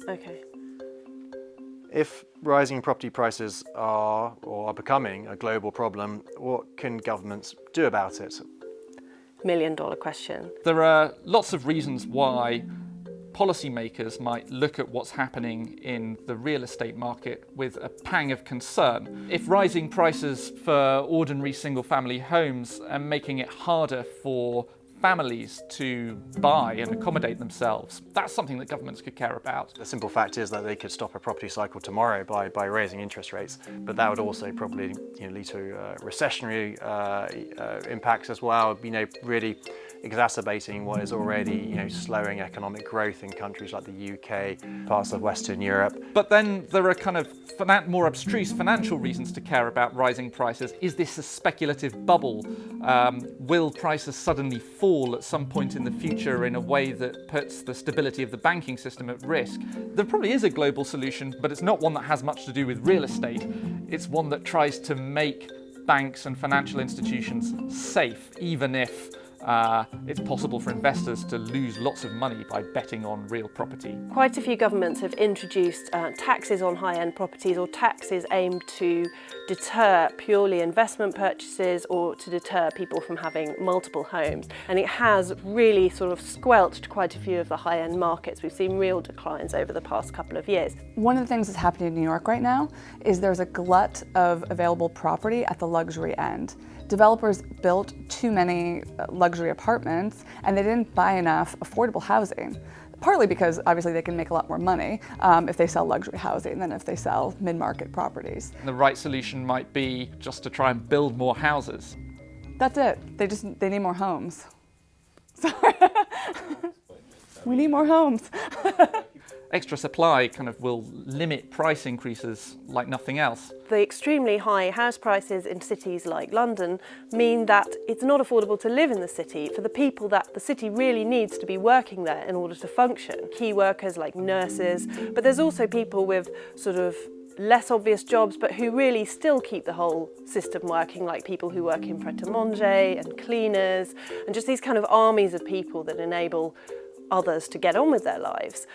Okay. If rising property prices are or are becoming a global problem, what can governments do about it? $1 million question. There are lots of reasons why policymakers might look at what's happening in the real estate market with a pang of concern. If rising prices for ordinary single-family homes are making it harder for families to buy and accommodate themselves, that's something that governments could care about. The simple fact is that they could stop a property cycle tomorrow by raising interest rates, but that would also probably lead to recessionary impacts as well, really exacerbating what is already slowing economic growth in countries like the UK, parts of Western Europe. But then there are kind of more abstruse financial reasons to care about rising prices. Is this a speculative bubble? Will prices suddenly fall at some point in the future in a way that puts the stability of the banking system at risk? There probably is a global solution, but it's not one that has much to do with real estate. It's one that tries to make banks and financial institutions safe, even if it's possible for investors to lose lots of money by betting on real property. Quite a few governments have introduced taxes on high-end properties, or taxes aimed to deter purely investment purchases or to deter people from having multiple homes. And it has really sort of squelched quite a few of the high-end markets. We've seen real declines over the past couple of years. One of the things that's happening in New York right now is there's a glut of available property at the luxury end. Developers built too many luxury apartments and they didn't buy enough affordable housing. Partly because obviously they can make a lot more money if they sell luxury housing than if they sell mid-market properties. The right solution might be just to try and build more houses. That's it. They need more homes. Sorry. We need more homes. Extra supply kind of will limit price increases like nothing else. The extremely high house prices in cities like London mean that it's not affordable to live in the city for the people that the city really needs to be working there in order to function. Key workers like nurses, but there's also people with sort of less obvious jobs but who really still keep the whole system working, like people who work in pret-a-manger and cleaners, and just these kind of armies of people that enable others to get on with their lives.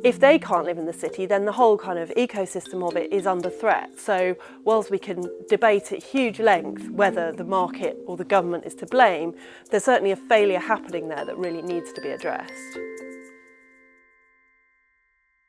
If they can't live in the city, then the whole kind of ecosystem of it is under threat. So whilst we can debate at huge length whether the market or the government is to blame, there's certainly a failure happening there that really needs to be addressed.